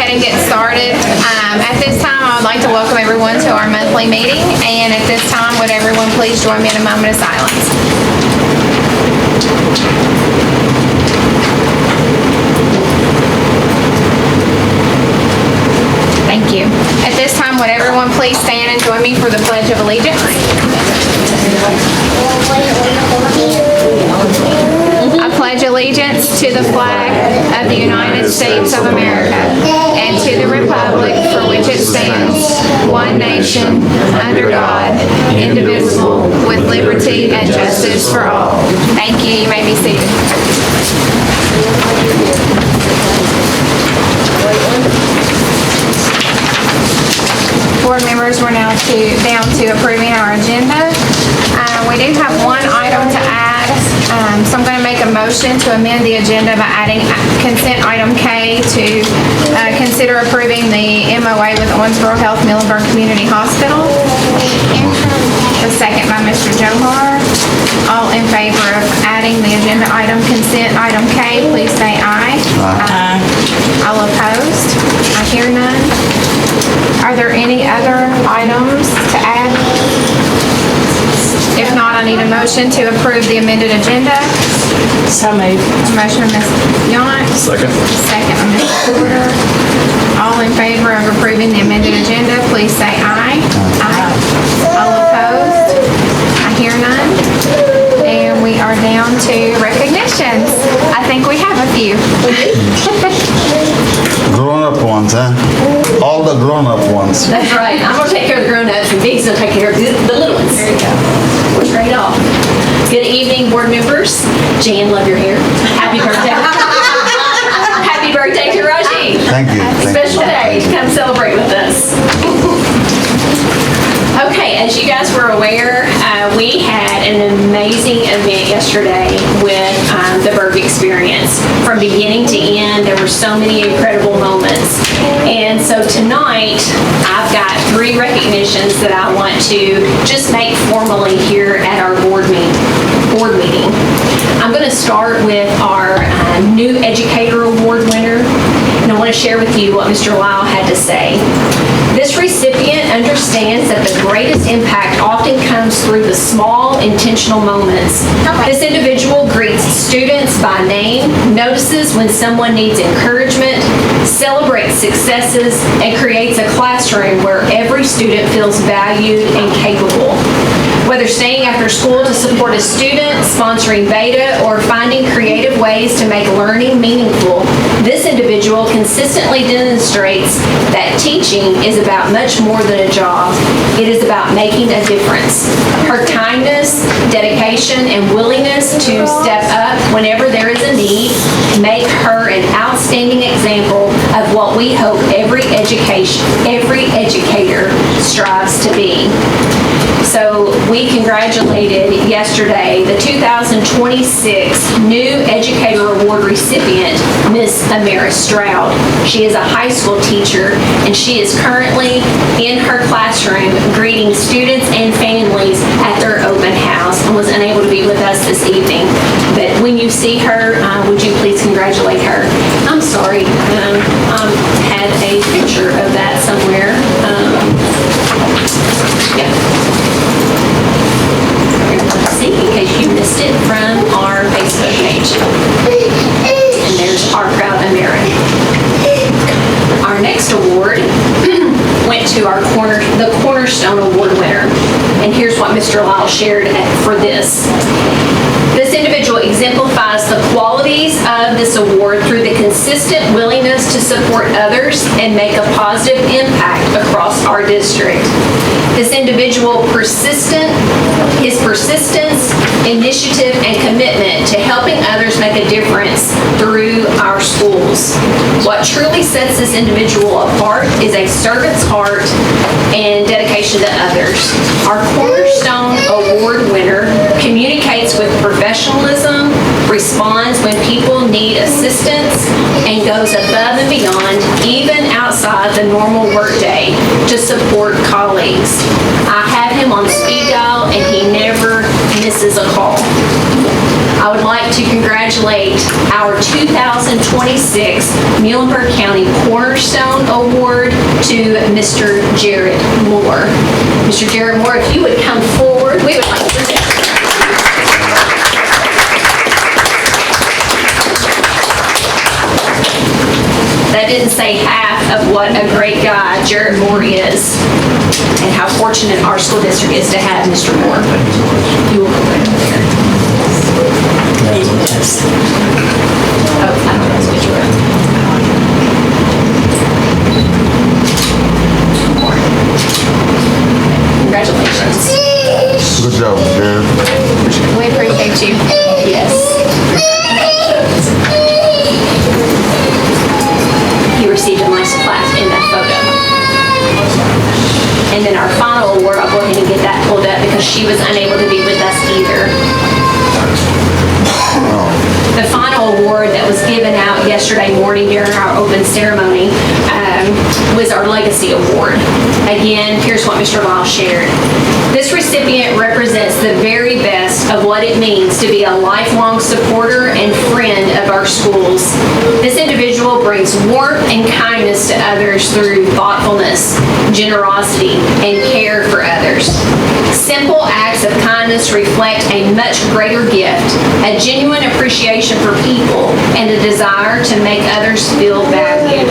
ahead and get started. At this time, I would like to welcome everyone to our monthly meeting, and at this time, would everyone please join me in a moment of silence? Thank you. At this time, would everyone please stand and join me for the Pledge of Allegiance? I pledge allegiance to the flag of the United States of America and to the republic for which it stands, one nation, under God, indivisible, with liberty and justice for all. Thank you. You may be seated. Board members, we're now down to approving our agenda. We do have one item to add, so I'm going to make a motion to amend the agenda by adding consent item K to consider approving the MOA with Owensboro Health Muhlenberg Community Hospital. The second by Mr. Johar. All in favor of adding the agenda item consent item K, please say aye. Aye. All opposed? I hear none. Are there any other items to add? If not, I need a motion to approve the amended agenda. So moved. A motion by Ms. Yount. Second. Second by Ms. Porter. All in favor of approving the amended agenda, please say aye. Aye. All opposed? I hear none. And we are down to recognitions. I think we have a few. Grown-up ones, huh? All the grown-up ones. That's right. I'm going to take care of the grown-ups and Big's going to take care of the little ones. There you go. We're straight off. Good evening, board members. Jan, love your hair. Happy birthday. Happy birthday to Raji. Thank you. Special day to come celebrate with us. Okay, as you guys were aware, we had an amazing event yesterday with the Berg Experience. From beginning to end, there were so many incredible moments. And so tonight, I've got 3 recognitions that I want to just make formally here at our board meeting. I'm going to start with our new Educator Award winner, and I want to share with you what Mr. Lyle had to say. This recipient understands that the greatest impact often comes through the small, intentional moments. This individual greets students by name, notices when someone needs encouragement, celebrates successes, and creates a classroom where every student feels valued and capable. Whether staying after school to support a student, sponsoring beta, or finding creative ways to make learning meaningful, this individual consistently demonstrates that teaching is about much more than a job. It is about making a difference. Her kindness, dedication, and willingness to step up whenever there is a need make her an outstanding example of what we hope every educator strives to be. So we congratulated yesterday the 2026 New Educator Award recipient, Miss Amira Stroud. She is a high school teacher, and she is currently in her classroom greeting students and families at their open house and was unable to be with us this evening. But when you see her, would you please congratulate her? I'm sorry, I had a picture of that somewhere. Yeah. See, in case you missed it from our Facebook page. And there's our proud Amira. Our next award went to the Cornerstone Award winner. And here's what Mr. Lyle shared for this. This individual exemplifies the qualities of this award through the consistent willingness to support others and make a positive impact across our district. This individual his persistence, initiative, and commitment to helping others make a difference through our schools. What truly sets this individual apart is a servant's heart and dedication to others. Our Cornerstone Award winner communicates with professionalism, responds when people need assistance, and goes above and beyond, even outside the normal workday, to support colleagues. I have him on speed dial, and he never misses a call. I would like to congratulate our 2026 Muhlenberg County Cornerstone Award to Mr. Jared Moore. Mr. Jared Moore, if you would come forward, we would like to present. That didn't say half of what a great guy Jared Moore is and how fortunate our school district is to have Mr. Moore. You will go right over there. Oh, I don't know which row. More. Congratulations. Good job, Jared. We appreciate you. Yes. He received a nice plaque in that photo. And then our final award, I'll go ahead and get that pulled up because she was unable to be with us either. The final award that was given out yesterday morning during our open ceremony was our Legacy Award. Again, here's what Mr. Lyle shared. This recipient represents the very best of what it means to be a lifelong supporter and friend of our schools. This individual brings warmth and kindness to others through thoughtfulness, generosity, and care for others. Simple acts of kindness reflect a much greater gift, a genuine appreciation for people, and a desire to make others feel valued.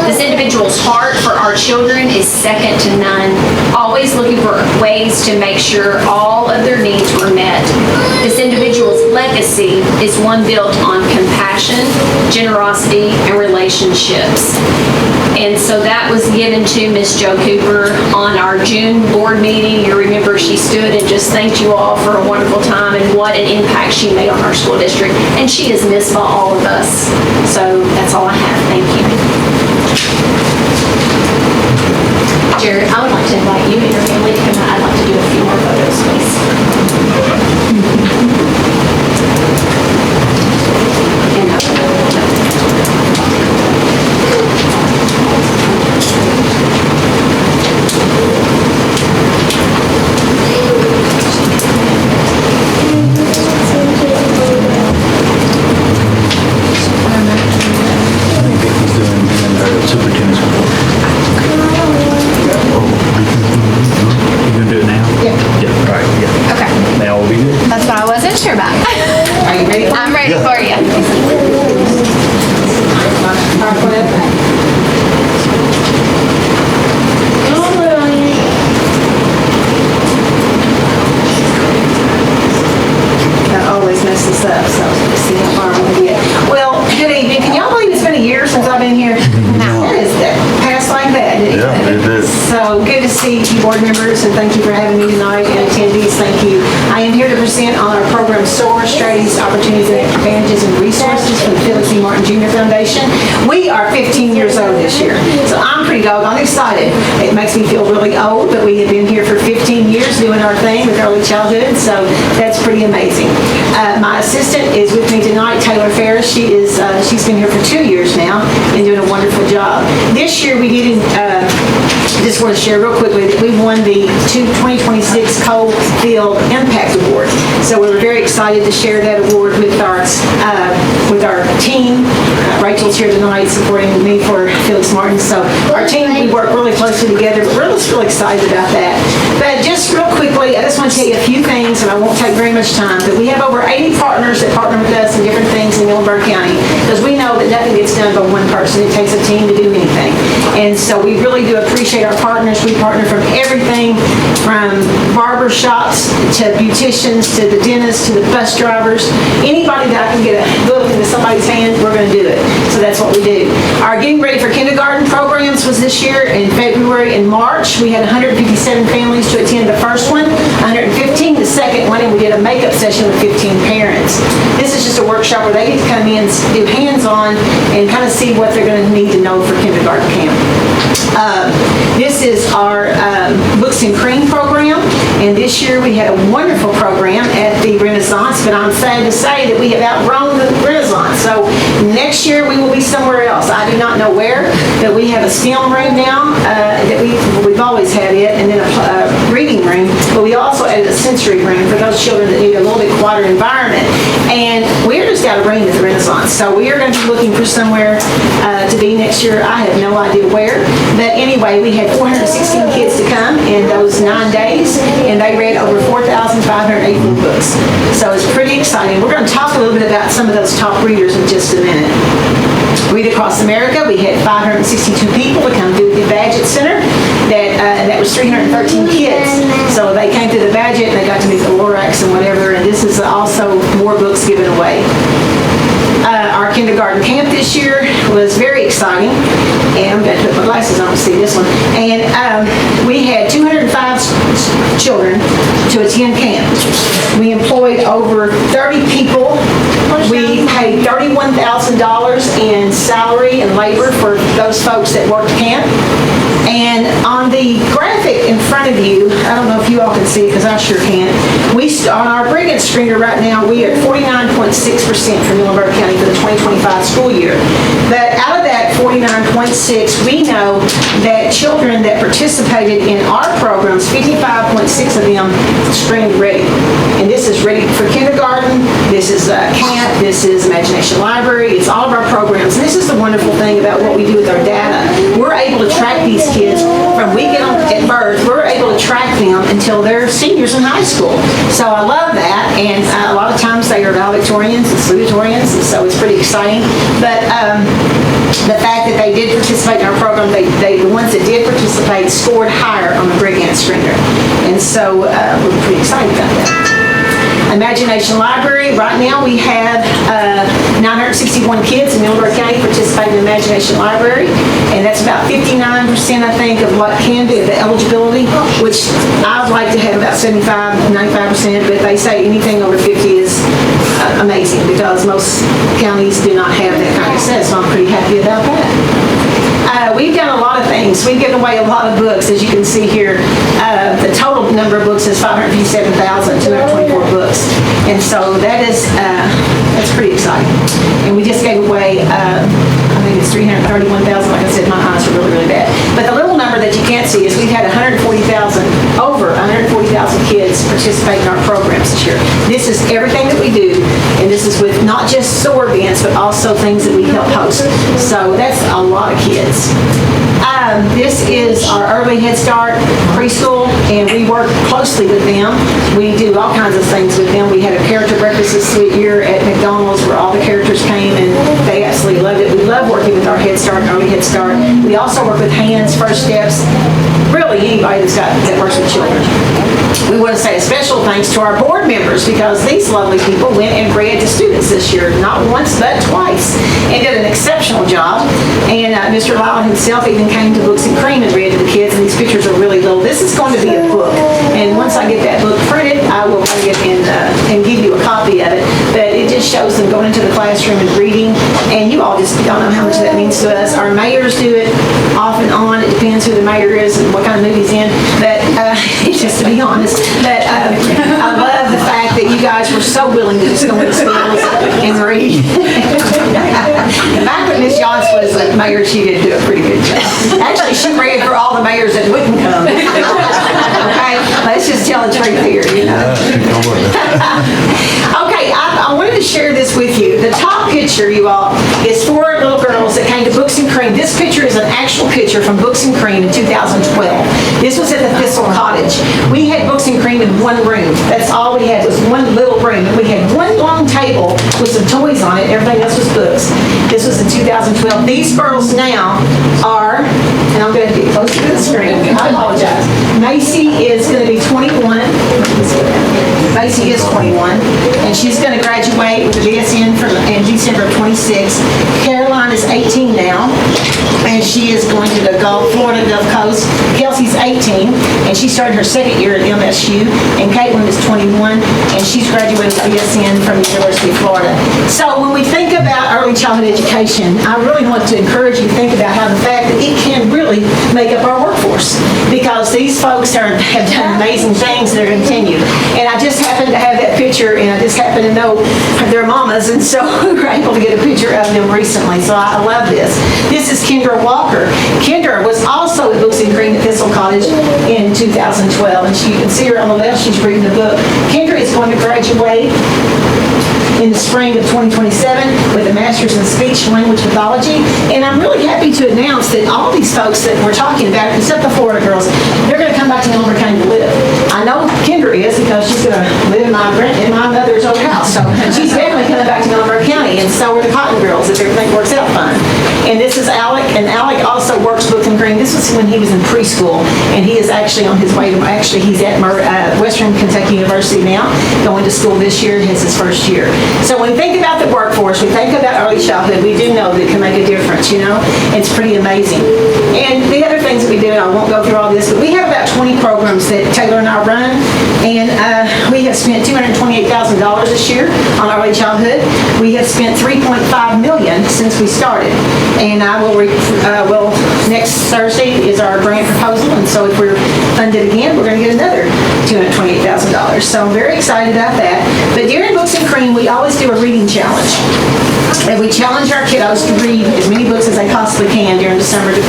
This individual's heart for our children is second to none, always looking for ways to make sure all of their needs were met. This individual's legacy is one built on compassion, generosity, and relationships. And so that was given to Miss Jo Cooper on our June board meeting. You remember she stood and just thanked you all for a wonderful time and what an impact she made on our school district. And she is missed by all of us. So that's all I have. Thank you. Jared, I would like to invite you and your family to come out. I'd like to do a few more photos, please. I think Vicky's doing superintendent's report. You gonna do it now? Yeah. All right, yeah. Okay, Now will be good. that's what I wasn't sure about. Are you ready? I'm ready Yeah. for you. That always messes up, so let's see how far we can get. Well, good evening. Can y'all believe it's been a year since I've been here? That is that passed like that, didn't it? Yeah, it did. So good to see you board members, and thank you for having me tonight, and attendees, thank you. I am here to present on our program SOAR, Strategies, Opportunities, and Advantages, and Resources from the Felix E. Martin Jr. Foundation. We are 15 years old this year, so I'm pretty doggone excited. It makes me feel really old, but we have been here for 15 years doing our thing with early childhood, so that's pretty amazing. My assistant is with me tonight, Taylor Ferris. She's been here for 2 years now and doing a wonderful job. This year we did, just want to share real quickly that we won the 2026 Coalfield Impact Award. So we were very excited to share that award with our team. Rachel's here tonight supporting me for Felix Martin. So our team, we work really closely together, but we're just really excited about that. But just real quickly, I just want to tell you a few things, and I won't take very much time, but we have over 80 partners that partner with us in different things in Muhlenberg County, because we know that nothing gets done by one person. It takes a team to do anything. And so we really do appreciate our partners. We partner from everything from barber shops to beauticians to the dentists to the bus drivers. Anybody that I can get a book into somebody's hand, we're going to do it. So that's what we do. Our Getting Ready for Kindergarten programs was this year in February and March. We had 157 families to attend the first one, 115 the second one, and we did a makeup session with 15 parents. This is just a workshop where they get to come in, do hands-on, and kind of see what they're going to need to know for kindergarten camp. This is our Books and Cream program, and this year we had a wonderful program at the Renaissance, but I'm sad to say that we have outgrown the Renaissance. So next year we will be somewhere else. I do not know where, but we have a STEM room now that we've always had it, and then a reading room, but we also added a sensory room for those children that need a little bit quieter environment. And we're just out of room at the Renaissance. So we are going to be looking for somewhere to be next year. I have no idea where. But anyway, we had 416 kids to come in those 9 days, and they read over 4,584 books. So it's pretty exciting. We're going to talk a little bit about some of those top readers in just a minute. Read Across America, we had 562 people to come through the Badgett Center. That was 313 kids. So they came through the Badgett and they got to meet the Lorax and whatever, and this is also more books given away. Our kindergarten camp this year was very exciting, and I'm going to put my glasses on to see this one. And we had 205 children to attend camp. We employed over 30 people. We paid $31,000 in salary and labor for those folks that worked camp. And on the graphic in front of you, I don't know if you all can see it because I sure can't. On our Brigance screener right now, we are at 49.6% for Muhlenberg County for the 2025 school year. But out of that 49.6, we know that children that participated in our programs, 55.6 of them screened ready. And this is ready for kindergarten, this is camp, this is Imagination Library, it's all of our programs. And this is the wonderful thing about what we do with our data. We're able to track these kids from we get them at birth, we're able to track them until they're seniors in high school. So I love that, and a lot of times they are valedictorians and salutatorians, and so it's pretty exciting. But the fact that they did participate in our program, the ones that did participate scored higher on the Brigance screener. And so we're pretty excited about that. Imagination Library, right now we have 961 kids in Muhlenberg County participating in Imagination Library, and that's about 59%, I think, of what can be the eligibility, which I would like to have about 95%, but they say anything over 50 is amazing because most counties do not have that kind of access, so I'm pretty happy about that. We've done a lot of things. We've given away a lot of books, as you can see here. The total number of books is 557,224 books. And so that's pretty exciting. And we just gave away, I think it's 331,000. Like I said, my eyes are really, really bad. But the little number that you can't see is we've had over 140,000 kids participate in our programs this year. This is everything that we do, and this is with not just SOAR events, but also things that we help host. So that's a lot of kids. This is our early Head Start preschool, and we work closely with them. We do all kinds of things with them. We had a character breakfast this year at McDonald's where all the characters came, and they absolutely loved it. We love working with our Head Start and early Head Start. We also work with Hands, First Steps, really anybody that works with children. We want to say a special thanks to our board members because these lovely people went and read to students this year, not once but twice, and did an exceptional job. And Mr. Lyle himself even came to Books and Cream and read to the kids, and these pictures are really little. This is going to be a book, and once I get that book printed, I will bring it and give you a copy of it. But it just shows them going into the classroom and reading, and you all just don't know how much that means to us. Our mayors do it off and on. It depends who the mayor is and what kind of mood he's in, but just to be honest. But I love the fact that you guys were so willing to just go into schools and read. Back when Miss Johnson was the mayor, she did do a pretty good job. Actually, she read for all the mayors that wouldn't come. Okay, let's just tell the truth here, you know. Okay, I wanted to share this with you. The top picture, you all, is 4 little girls that came to Books and Cream. This picture is an actual picture from Books and Cream in 2012. This was at the Thistle Cottage. We had Books and Cream in one room. That's all we had was one little room. And we had one long table with some toys on it. Everything else was books. This was in 2012. These girls now are, and I'm going to get closer to the screen. I apologize. Macy is going to be 21. Macy is 21, and she's going to graduate with a BSN in December of 26. Caroline is 18 now, and she is going to the Florida Gulf Coast. Kelsey's 18, and she started her second year at MSU, and Caitlin is 21, and she's graduated with a BSN from the University of Florida. So when we think about early childhood education, I really want to encourage you to think about how the fact that it can really make up our workforce, because these folks have done amazing things that are continued. And I just happened to have that picture, and I just happen to know their mamas, and so we were able to get a picture of them recently. So I love this. This is Kendra Walker. Kendra was also at Books and Green at Thistle Cottage in 2012. And you can see her on the left, she's reading the book. Kendra is going to graduate in the spring of 2027 with a master's in speech language pathology. And I'm really happy to announce that all these folks that we're talking about, except the Florida girls, they're going to come back to Elmer County to live. I know Kendra is because she's going to live in my mother's old house. So she's definitely coming back to Elmer County, and so are the Cotton girls if everything works out fine. And this is Alec, and Alec also works Bookham Green. This was when he was in preschool, and he is actually on his way to, he's at Western Kentucky University now, going to school this year, it's his first year. So when we think about the workforce, we think about early childhood, we do know that it can make a difference, you know? It's pretty amazing. And the other things that we do, and I won't go through all this, but we have about 20 programs that Taylor and I run, and we have spent $228,000 this year on early childhood. We have spent $3.5 million since we started. And I will, next Thursday is our grant proposal, and so if we're funded again, we're going to get another $228,000. So I'm very excited about that. But during Books and Cream, we always do a reading challenge. And we challenge our kiddos to read as many books as they possibly can during December to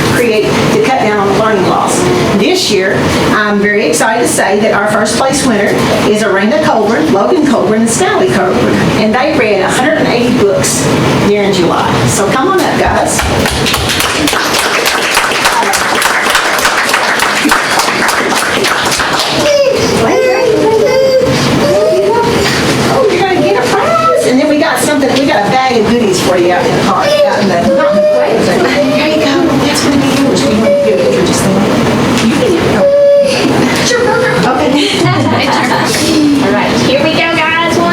cut down on the learning loss. This year, I'm very excited to say that our first place winner is Arena Colburn, Logan Colburn, and Stanley Colburn. And they read 180 books during July. So come on up, guys. Oh, you're going to get a prize. And then we got a bag of goodies for you out in the car. There you go. That's going to be yours. We want to give it. You're just the one. You can get it. It's your burger. Okay. All right, here we go, guys. 1, 2.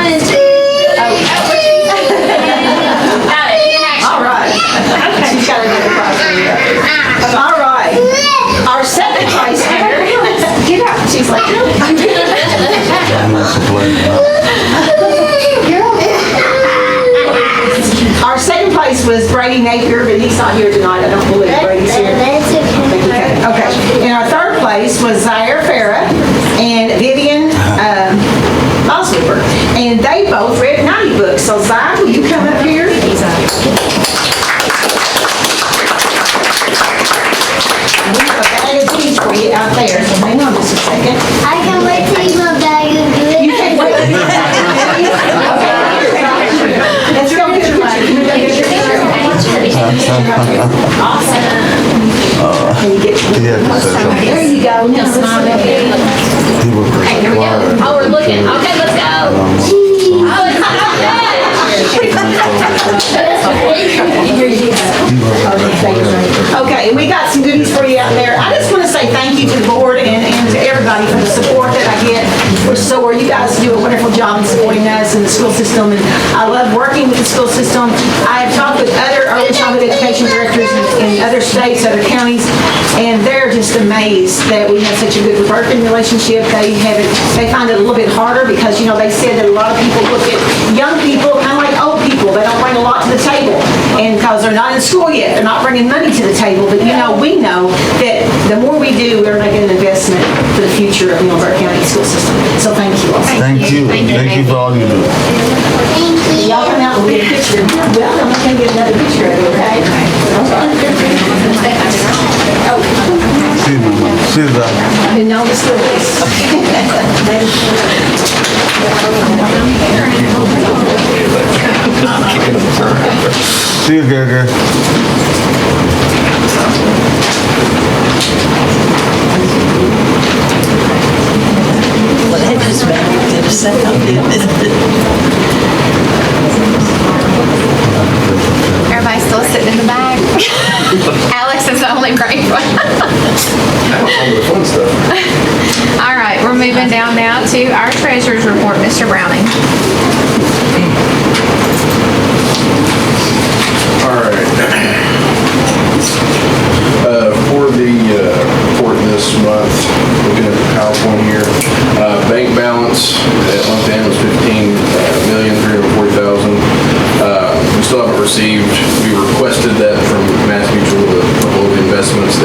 All right. She's got another prize for you. All right. Our second place winner. Get up. She's like, no. Our second place was Brady Napier, but he's not here tonight. I don't believe Brady's here. Okay. And our third place was Zaire Farah and Vivian Osliper. And they both read 90 books. So Zaire, will you come up here? And we have a bag of goodies for you out there. So hang on just a second. I can wait till you go back and do it. You can't wait. Let's go get your money. Can you go get your picture? Awesome. Can you get there you go. Now smile at me. Okay, here we go. Oh, we're looking. Okay, let's go. Oh, it's not bad. Okay, and we got some goodies for you out there. I just want to say thank you to the board and to everybody for the support that I get. You guys do a wonderful job in supporting us in the school system, and I love working with the school system. I have talked with other early childhood education directors in other states, other counties, and they're just amazed that we have such a good working relationship. They find it a little bit harder because, you know, they said that a lot of people look at young people kind of like old people. They don't bring a lot to the table, and because they're not in school yet, they're not bringing money to the table. But, you know, we know that the more we do, we're making an investment for the future of the Millburg County school system. So thank you all. Thank you. Thank you for all you do. Y'all come out and we'll get a picture. Well, I'm going to get another picture of you, okay? She's I didn't know this See you, girl. Everybody's still sitting in the back. Alex is the only brave one. All right, we're moving down now to our treasurer's report, Mr. Browning. All right. For the report this month, looking at the PowerPoint here, bank balance at month end was $15,340,000. We still haven't received. We requested that from Mass Mutual, the couple of investments.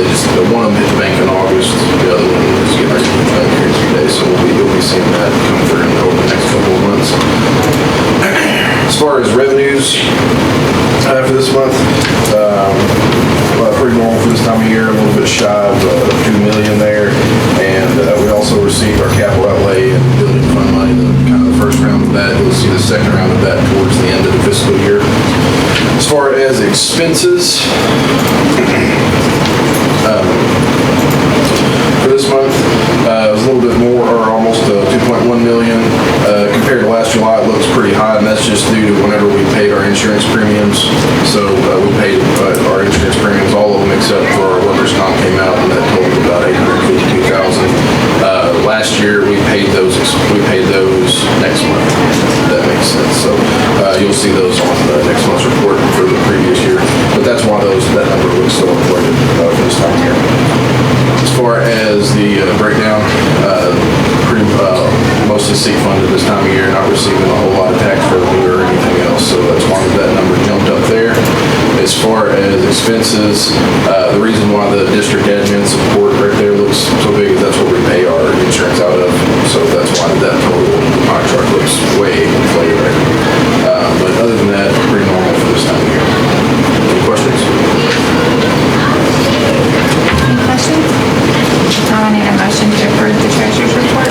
One of them hit the bank in August. The other one is getting ready to be back here in 2 days. So you'll be seeing that come through over the next couple of months. As far as revenues for this month, pretty normal for this time of year, a little bit shy of $2 million. expenses, for this month, it was a little bit more, or almost 2.1 million. Compared to last July, it looks pretty high, and that's just due to whenever we paid our insurance premiums. So we paid our insurance premiums, all of them except for our workers' comp came out, and that totaled about $852,000. Last year, we paid those next month. If that makes sense. So you'll see those on next month's report for the previous year. But that's why that number looks so inflated for this time of year. As far as the breakdown, mostly seat funded this time of year, not receiving a whole lot of tax revenue or anything else, so that's why that number jumped up there. As far as expenses, the reason why the district admin support right there looks so big is that's what we pay our insurance out of, so that's why that total pie chart looks way inflated right now. But other than that, pretty normal for this time of year. Any questions? Any questions? I need a motion to approve the treasurer's report.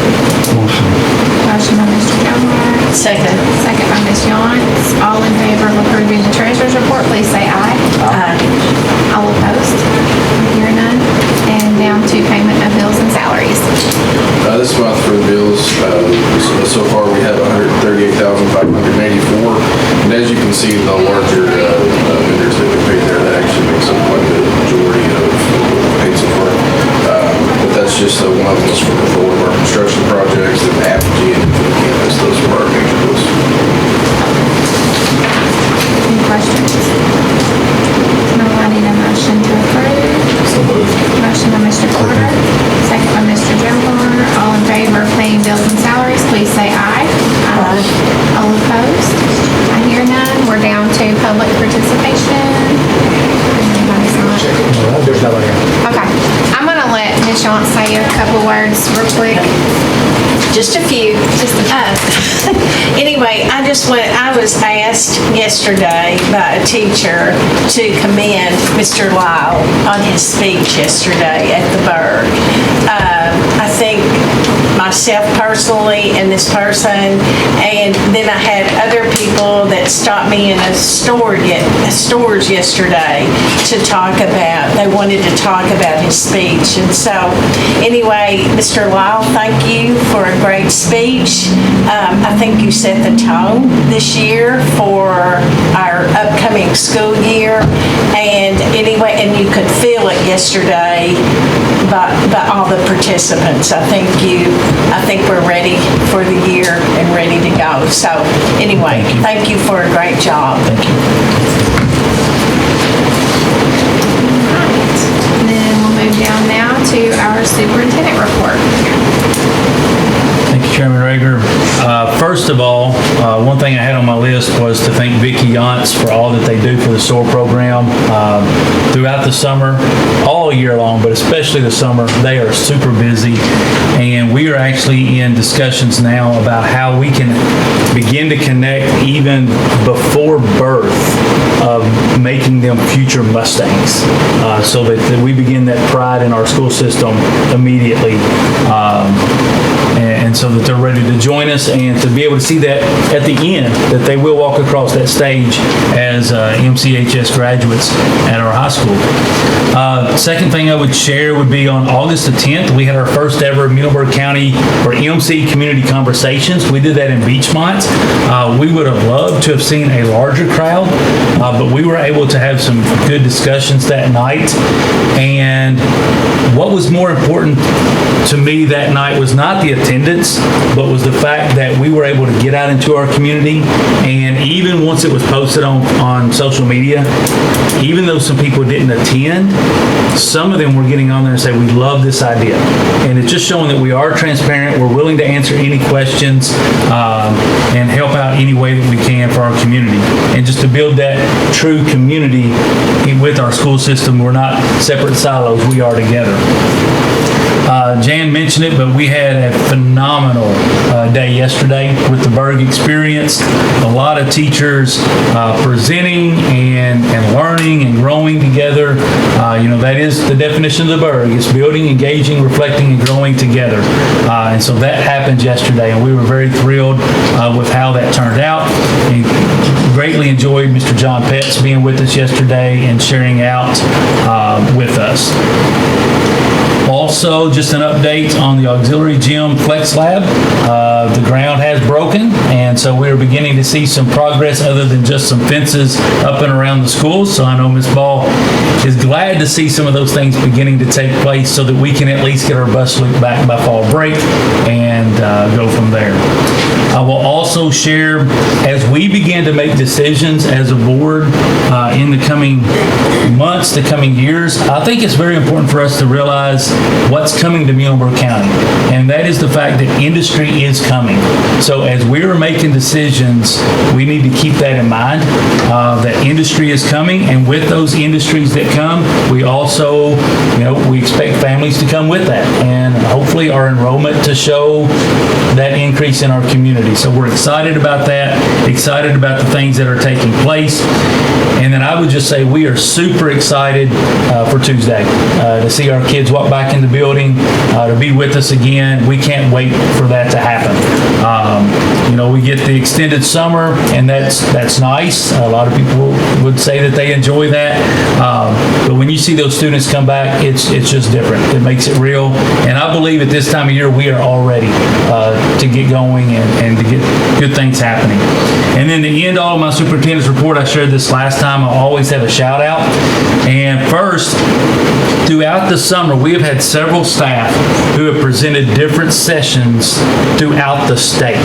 Motion by Mr. Gilmore. Second. Second by Ms. Yawns. All in favor of approving the treasurer's report, please say aye. Aye. All opposed? Hear none. And down to payment of bills and salaries. This month for the bills, so far we have $138,584. And as you can see, the larger vendors that we paid there, that actually makes up quite a majority of what we've paid so far. But that's just one of them for one of our construction projects, and Apogee and Infinite Campus, those are our major bills. Any questions? No, I need a motion to approve. Motion by Mr. Porter, second by Mr. Gilmore. All in favor of paying bills and salaries, please say aye. Aye. All opposed? I hear none. We're down to public participation. Anybody's not? There's nobody else. Okay. I'm gonna let Ms. Yawns say a couple words real quick. Just a few. Anyway, I was asked yesterday by a teacher to commend Mr. Lyle on his speech yesterday at the Berg. I think myself personally and this person, and then I had other people that stopped me in stores yesterday to talk about, they wanted to talk about his speech. And so anyway, Mr. Lyle, thank you for a great speech. I think you set the tone this year for our upcoming school year. And anyway, and you could feel it yesterday by all the participants. I think we're ready for the year and ready to go. So anyway, thank you for a great job. Thank you. And then we'll move down now to our superintendent report. Thank you, Chairman Rager. First of all, one thing I had on my list was to thank Vicki Yantz for all that they do for the SOAR program. Throughout the summer, all year long, but especially the summer, they are super busy. And we are actually in discussions now about how we can begin to connect even before birth of making them future Mustangs, so that we begin that pride in our school system immediately. And so that they're ready to join us and to be able to see that at the end, that they will walk across that stage as MCHS graduates at our high school. Second thing I would share would be on August the 10th, we had our first ever Muhlenberg County or MC Community Conversations. We did that in Beachmont. We would have loved to have seen a larger crowd, but we were able to have some good discussions that night. And what was more important to me that night was not the attendance, but was the fact that we were able to get out into our community. And even once it was posted on social media, even though some people didn't attend, some of them were getting on there and saying, we love this idea. And it's just showing that we are transparent, we're willing to answer any questions, and help out any way that we can for our community. And just to build that true community with our school system, we're not separate silos, we are together. Jan mentioned it, but we had a phenomenal day yesterday with the Berg experience. A lot of teachers presenting and learning and growing together. That is the definition of the Berg. It's building, engaging, reflecting, and growing together. And so that happened yesterday, and we were very thrilled with how that turned out. And greatly enjoyed Mr. John Petts being with us yesterday and sharing out with us. Also, just an update on the auxiliary gym flex lab. The ground has broken, and so we're beginning to see some progress other than just some fences up and around the schools. So I know Ms. Ball is glad to see some of those things beginning to take place so that we can at least get our bus loop back by fall break and go from there. I will also share, as we begin to make decisions as a board in the coming months, the coming years, I think it's very important for us to realize what's coming to Muhlenberg County, and that is the fact that industry is coming. So as we're making decisions, we need to keep that in mind, that industry is coming, and with those industries that come, we also, we expect families to come with that, and hopefully our enrollment to show that increase in our community. So we're excited about that, excited about the things that are taking place. And then I would just say we are super excited for Tuesday to see our kids walk back in the building, to be with us again. We can't wait for that to happen. We get the extended summer, and that's nice. A lot of people would say that they enjoy that. But when you see those students come back, it's just different. It makes it real. And I believe at this time of year, we are all ready to get going and to get good things happening. And then to end all of my superintendent's report, I shared this last time, I always have a shout out. And first, throughout the summer, we have had several staff who have presented different sessions throughout the state.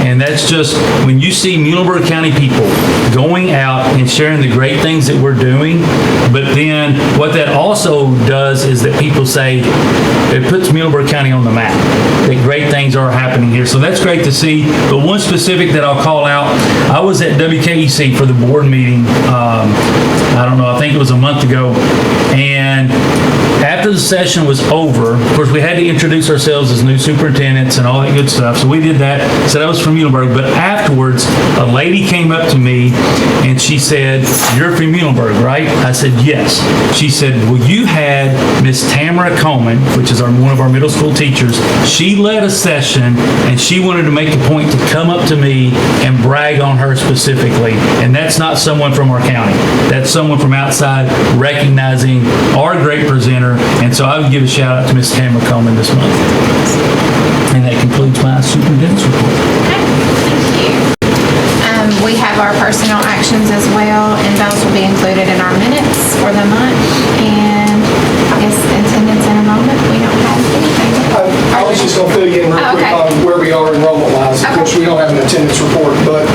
And that's just, when you see Muhlenberg County people going out and sharing the great things that we're doing, but then what that also does is that people say, it puts Muhlenberg County on the map, that great things are happening here. So that's great to see. But one specific that I'll call out, I was at WKEC for the board meeting, I don't know, I think it was a month ago, and after the session was over, of course, we had to introduce ourselves as new superintendents and all that good stuff, so we did that. So that was from Muhlenberg, but afterwards, a lady came up to me and she said, "You're from Muhlenberg, right?" I said, "Yes." She said, "Well, you had Miss Tamara Coleman, which is one of our middle school teachers. She led a session and she wanted to make a point to come up to me and brag on her specifically." And that's not someone from our county. That's someone from outside recognizing our great presenter. And so I would give a shout out to Miss Tamara Coleman this month. And that concludes my superintendent's report. Thank you. We have our personnel actions as well, and those will be included in our minutes for the month. And I guess attendance and enrollment, we don't have anything. I was just going to fill you in real quick Okay. on where we are enrollment-wise. Of course, we don't have an attendance report, but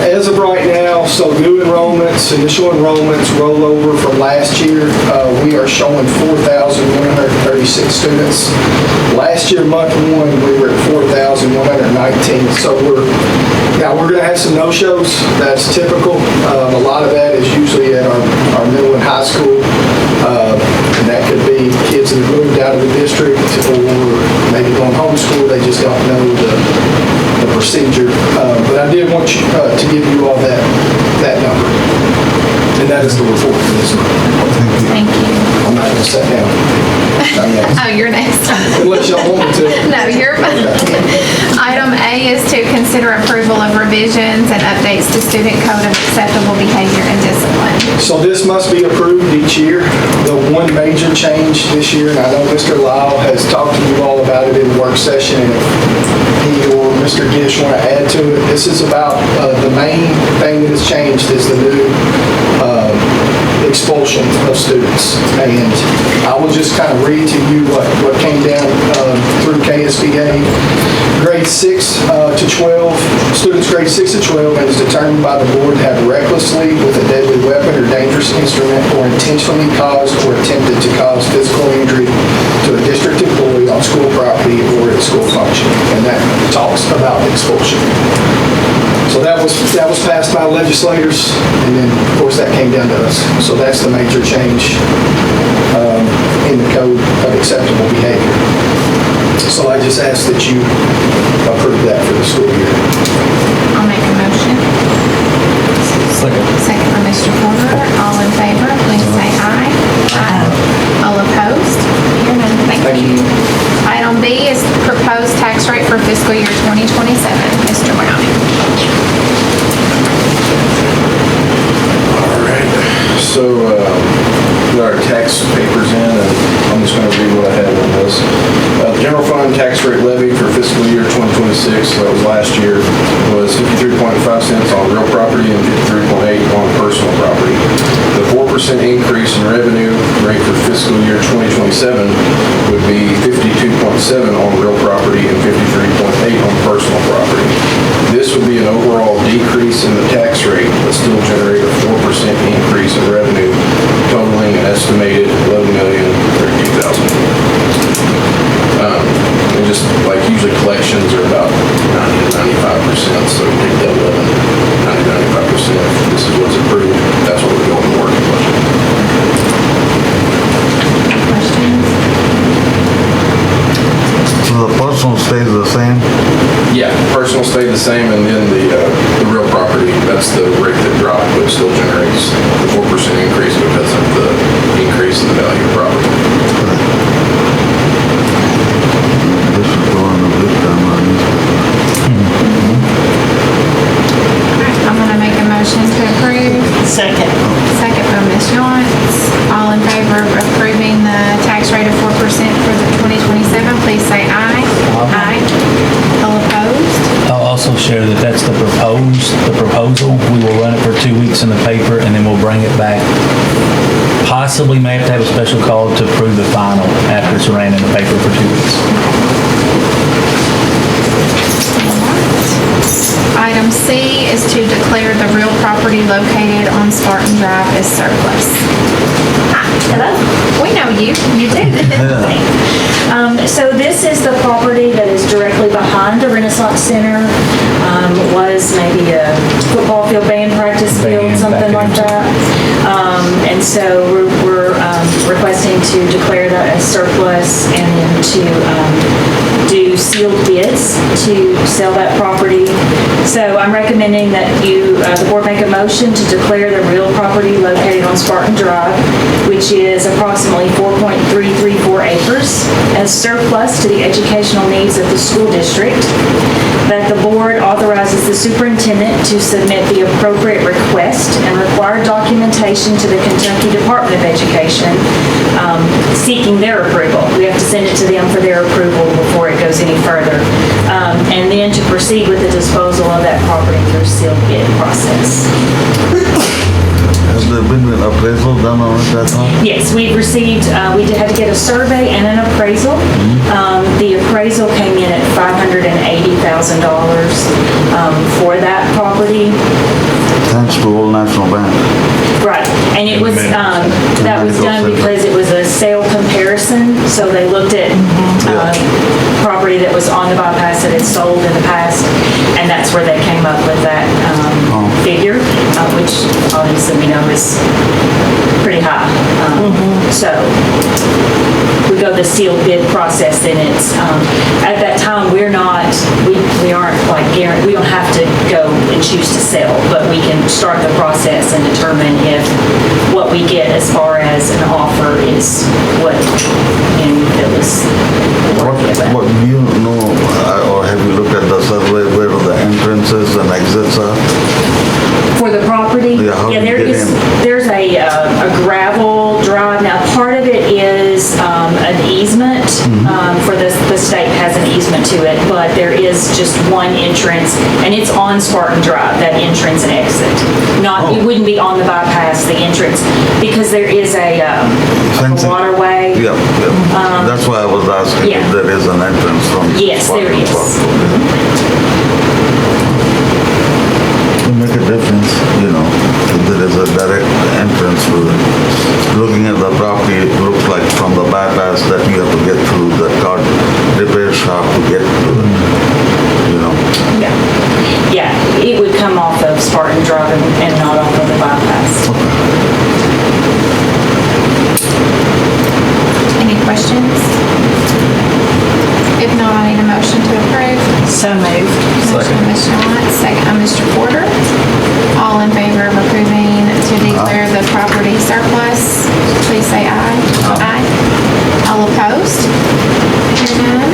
as of right now, so new enrollments, initial enrollments, rollover from last year, we are showing 4,136 students. Last year, month one, we were at 4,119. So we're going to have some no-shows. That's typical. A lot of that is usually at our middle and high school. And that could be kids that have moved out of the district or maybe going homeschool. They just don't know the procedure. But I did want to give you all that number. And that is the report for this month. Thank you. I'm not going to sit down. I'm next. Oh, you're next. Unless y'all want me to. No, you're fine. Item A is to consider approval of revisions and updates to student code of acceptable behavior and discipline. So this must be approved each year. The one major change this year, and I know Mr. Lyle has talked to you all about it in the work session, and if he or Mr. Gish want to add to it, this is about the main thing that has changed is the new expulsion of students. And I will just kind of read to you what came down through KSBA. Grade 6 to 12, students grade 6 to 12, and is determined by the board to have recklessly with a deadly weapon or dangerous instrument or intentionally caused or attempted to cause physical injury to a district employee on school property or at school function. And that talks about expulsion. So that was passed by legislators, and then, of course, that came down to us. So that's the major change in the code of acceptable behavior. So I just ask that you approve that for the school year. I'll make a motion. Second by Mr. Porter. All in favor, please say aye. Aye. All opposed? Hear none. Thank you. Item B is proposed tax rate for fiscal year 2027. Mr. Browning. and I'm just going to read what I have on this. The general fund tax rate levy for fiscal year 2026, that was last year, was 53.5 cents on real property and 53.8 on personal property. The 4% increase in revenue rate for fiscal year 2027 would be 52.7 on real property and 53.8 on personal property. This would be an overall decrease in the tax rate, but still generate a 4% increase in revenue, totaling an estimated $11,032,000. And just like usually collections are about 90 to 95%, so you take that 90 to 95%. If this is what's approved, that's what we're going to work budget. Questions? So the personal stays the same? Yeah, personal stayed the same, and then the real property, that's the rate that dropped, but still generates the 4% increase because of the increase in the value of property. This is going a bit down on I'm gonna make a motion to approve. Second. Second by Ms. Yance. All in favor of approving the tax rate of 4% for the 2027, please say aye. Aye. All opposed? I'll also share that that's the proposal. We will run it for 2 weeks in the paper, and then we'll bring it back. Possibly may have to have a special call to approve the final after it's ran in the paper for 2 weeks. Item C is to declare the real property located on Spartan Drive as surplus. Hello. We know you. You do. So this is the property that is directly behind the Renaissance Center. Was maybe a football field, band practice field, Band, something back like in. that. And so we're requesting to declare that as surplus and then to do sealed bids to sell that property. So I'm recommending that the board make a motion to declare the real property located on Spartan Drive, which is approximately 4.334 acres, as surplus to the educational needs of the school district. That the board authorizes the superintendent to submit the appropriate request and required documentation to the Kentucky Department of Education, seeking their approval. We have to send it to them for their approval before it goes any further. And then to proceed with the disposal of that property through sealed bid process. Has there been an appraisal done on it that time? Yes, we've received, we did have to get a survey and an appraisal. The appraisal came in at $580,000 for that property. Thanks to Old National Bank. Right, and it was, that was done because it was a sale comparison, so they looked at property that was on the bypass that had sold in the past, and that's where they came up with that figure, which obviously we know is pretty high. So we go the sealed bid process, and it's, at that time, we aren't like guaranteed, we don't have to go and choose to sell, but we can start the process and determine if what we get as far as an offer is what, and it was worthy of it. What do you know, or have you looked at the survey where the entrances and exits are? For the property? Yeah, how do you get in? There's a gravel drive. Now, part of it is an easement, for the state has an easement to it, but there is just one entrance, and it's on Spartan Drive, that entrance and exit. It wouldn't be on the bypass, the entrance, because there is a Fencing. waterway. Yeah. That's why I was asking yeah. if there is an entrance from. Yes, there Spartan is. Park. It make a difference, if there is a direct entrance to it. Looking at the property, it looks like from the bypass that you have to get through the car repair shop to get to it, Yeah, it would come off of Spartan Drive and not off of the bypass. Any questions? If not, I need a motion to approve. So moved. Motion by Ms. Yance, second by Mr. Porter. All in favor of approving to declare the property surplus, please say aye. Aye. All opposed? Hear none.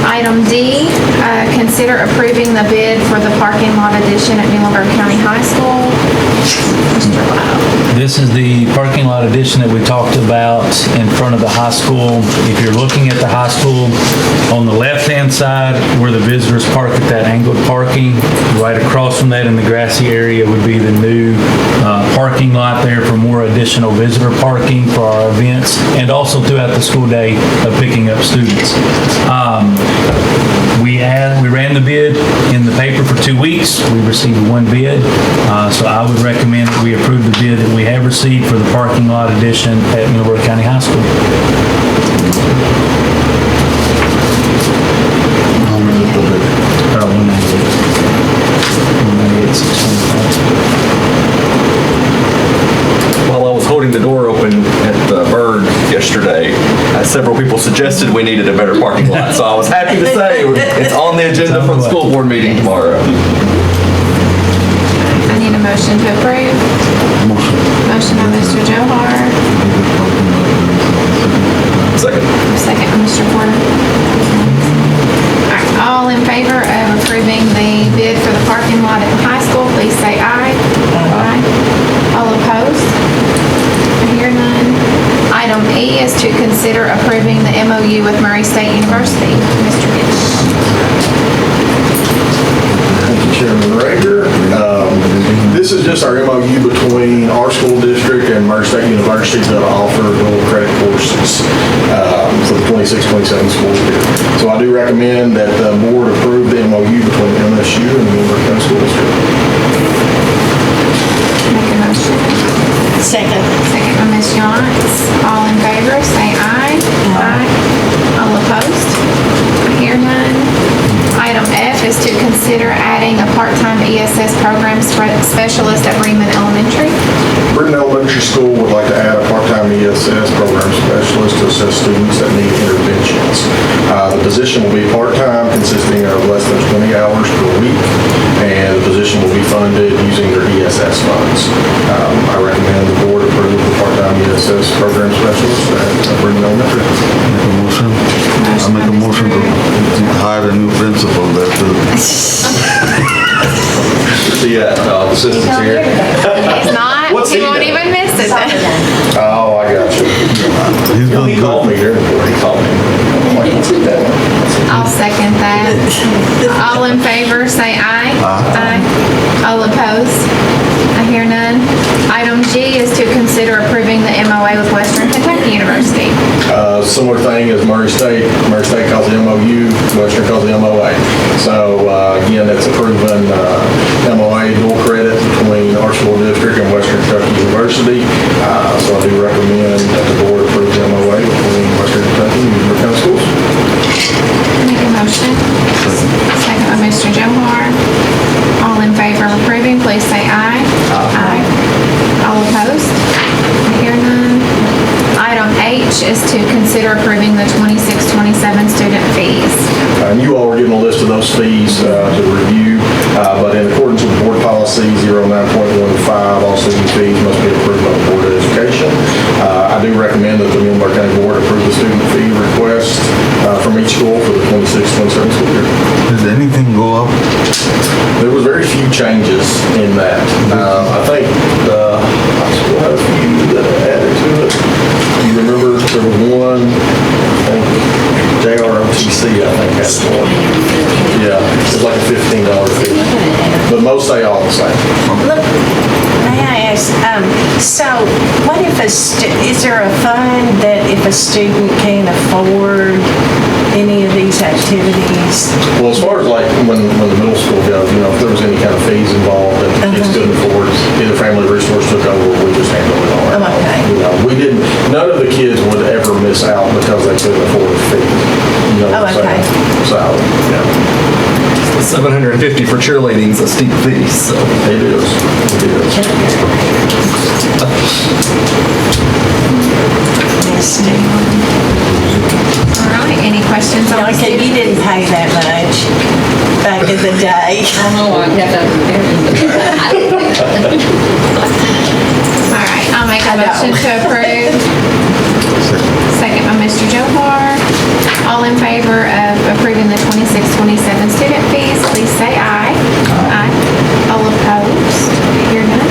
Item D, consider approving the bid for the parking lot addition at Muhlenberg County High School. Mr. Lau. This is the parking lot addition that we talked about in front of the high school. If you're looking at the high school, on the left-hand side where the visitors park at that angled parking, right across from that in the grassy area would be the new parking lot there for more additional visitor parking for our events and also throughout the school day of picking up students. We ran the bid in the paper for 2 weeks. We received one bid. So I would recommend that we approve the bid that we have received for the parking lot addition at Middleburg County High School. How much is the bid? About 198,625. While I was holding the door open at the Bird yesterday, several people suggested we needed a better parking lot. So I was happy to say it's on the agenda for the school board meeting tomorrow. I need a motion to approve. Motion by Mr. Johar, Second. second by Mr. Porter. All right, all in favor of approving the bid for the parking lot at the high school, please say aye. Aye. All opposed? I hear none. Item E is to consider approving the MOU with Murray State University. Mr. Getch. Thank you, Chairman Rager. This is just our MOU between our school district and Murray State University that offer dual credit courses for the 26-27 school year. So I do recommend that the board approve the MOU between MSU and the Middleburg County School District. Make a motion. Second. Second by Ms. Yance. All in favor, say aye. Aye. All opposed? I hear none. Item F is to consider adding a part-time ESS program specialist at Bremen Elementary. Bremen Elementary School would like to add a part-time ESS program specialist to assist students that need interventions. The position will be part-time, consisting of less than 20 hours per week, and the position will be funded using their ESS funds. I recommend the board approve the part-time ESS program specialist at Bremen Elementary. Make a motion. I make a motion to hire a new principal there too. The assistant's here. He's not, What's he he won't doing? even miss it. Oh, I got you. He's doing He called good. me here. He called me. I'm like, let's get that one. I'll second that. All in favor, say aye. Aye. All opposed? I hear none. Item G is to consider approving the MOA with Western Kentucky University. Similar thing as Murray State. Murray State calls the MOU, Western calls the MOA. So again, that's a proven MOA dual credit between our school district and Western Kentucky University. So I do recommend that the board approve the MOA between Western Kentucky and Middleburg County Schools. Make a motion. Second by Mr. Johar. All in favor of approving, please say aye. Aye. All opposed? I hear none. Item H is to consider approving the 26-27 student fees. And you all were given a list of those fees to review, but in accordance with Board Policy 09.15, all student fees must be approved by the Board of Education. I do recommend that the Middleburg County Board approve the student fee request from each school for the 26-27 school year. Did anything go up? There was very few changes in that. I think the high school had a few that added to it. You remember there was one, I think JROTC, I think had one. Yeah, it was like a $15 fee. But most stay all the same. Look, may I ask, so what if is there a fund that if a student can't afford any of these activities? Well, as far as like when the middle school goes, you know, if there was any kind of fees involved that the kids couldn't afford, either Family Resource took over, or we just handled it all. Oh, okay. You know, we didn't, none of the kids would ever miss out because they couldn't afford the fee. You know what I'm okay. saying? So, yeah, $750 for cheerleading's a steep fee, so. it is. It is. All right, any questions on the Okay, you student? didn't pay that much back in the day. All right, I'll make a motion to approve. Second by Mr. Johar. All in favor of approving the 26-27 student fees, please say aye. Aye. All opposed? Hear none.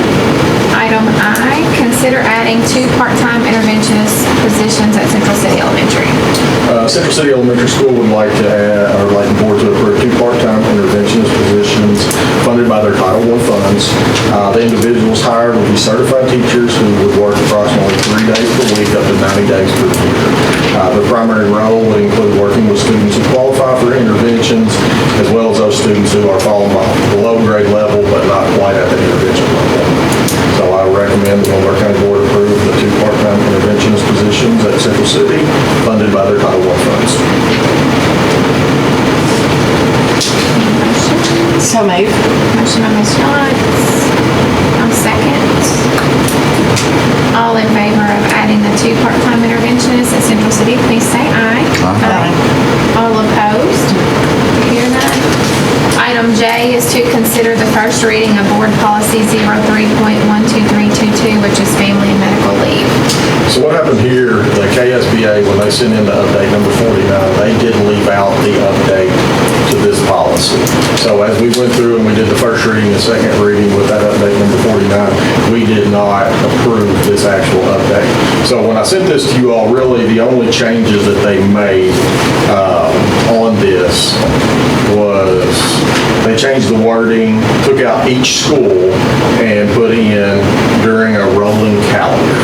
Central City Elementary. Central City Elementary School would like to add, or like the board to approve 2 part-time interventionist positions funded by their Title I funds. The individuals hired will be certified teachers who would work approximately 3 days per week up to 90 days per year. Their primary role would include working with students who qualify for interventions, as well as those students who are falling below grade level but not quite at the intervention level. So I recommend the Mobile County Board approve the 2 part-time interventionist positions at Central City, funded by their Title I funds. So moved. Motion by Ms. Yance. I'll second. All in favor of adding the 2 part-time interventionists at Central City, please say aye. Aye. All opposed? Hear none. Item J is to consider the first reading of Board Policy 03.12322, which is family and medical leave. So what happened here, the KSBA, when they sent in the update number 49, they did leave out the update to this policy. So as we went through and we did the first reading, the second reading with that update number 49, we did not approve this actual update. So when I sent this to you all, really the only changes that they made on this was they changed the wording, took out each school and put in during a rolling calendar.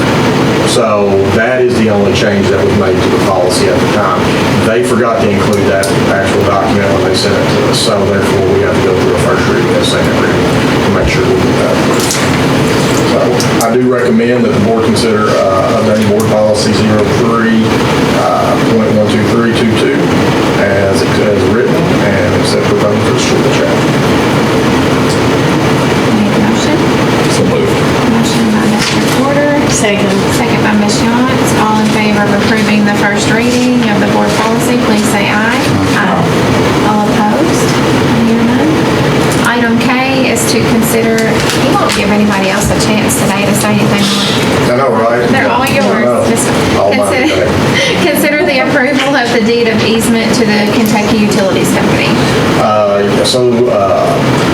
So that is the only change that was made to the policy at the time. They forgot to include that actual document when they sent it to us, so therefore we have to go through a first reading and a second reading to make sure we get that approved. So I do recommend that the board consider updating board policy 03.12322 as written and accept proposed for the school chat. Need a motion? So moved. Motion by Mr. Porter. Second. Second by Ms. Yance. All in favor of approving the first reading of the board policy, please say aye. Aye. All opposed? Hear none. Item K is to consider, you won't give anybody else a chance today to say anything more. I know, right? They're all yours. I know. Just All mine consider, consider the approval of the deed of easement to the Kentucky Utilities Company.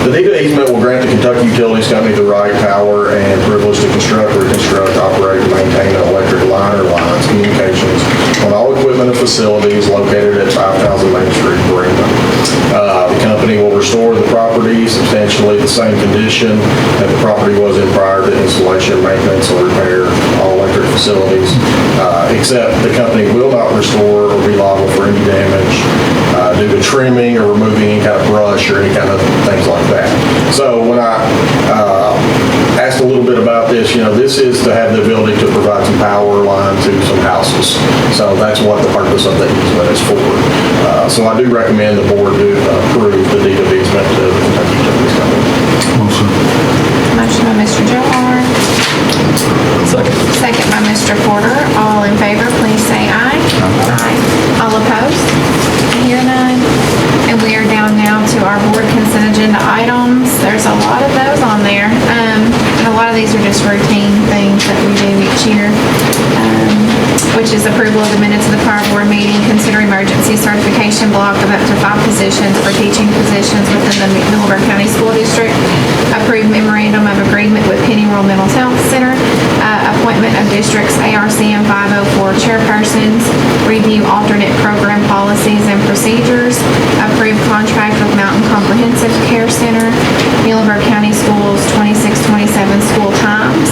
The deed of easement will grant the Kentucky Utilities Company the right, power, and privilege to construct, reconstruct, operate, and maintain an electric line or lines, communications on all equipment and facilities located at 5,000 Main Street, Bremen. The company will restore the property substantially the same condition that the property was in prior to installation, maintenance, or repair of all electric facilities, except the company will not restore or be liable for any damage due to trimming or removing any kind of brush or any kind of things like that. So when I asked a little bit about this, this is to have the ability to provide some power line to some houses. So that's what the purpose of the easement is for. So I do recommend the board to approve the deed of easement to the Kentucky Utilities Company. Motion by Mr. Johar. Second. Second by Mr. Porter. All in favor, please say aye. Aye. All opposed? Hear none. And we are down now to our board consent agenda items. There's a lot of those on there. And a lot of these are just routine things that we do each year. Which is approval of the minutes of the prior board meeting, consider emergency certification block of up to 5 positions for teaching positions within the Middleburg County School District, approve memorandum of agreement with Penny Rural Mental Health Center, appointment of districts ARCM 504 chairpersons, review alternate program policies and procedures, approve contract with Mountain Comprehensive Care Center, Middleburg County Schools 26-27 school times,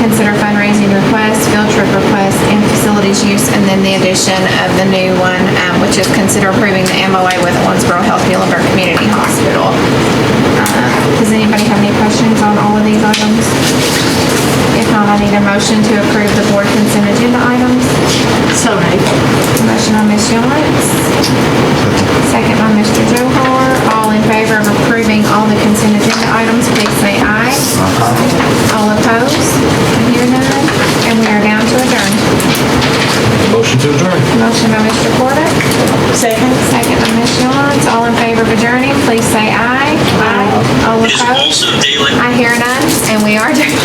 consider fundraising requests, field trip requests, and facilities use, and then the addition of the new one, which is consider approving the MOA with Owensboro Health Muhlenberg Community Hospital. Does anybody have any questions on all of these items? If not, I need a motion to approve the board consent agenda items. So moved. Motion by Ms. Yance. Second by Mr. Johar. All in favor of approving all the consent agenda items, please say aye. All opposed? I hear none. And we are down to adjourn. Motion to adjourn. Motion by Mr. Porter. Second. Second by Ms. Yance. All in favor of adjourning, please say aye. Aye. All opposed? I hear none, and we are adjourned.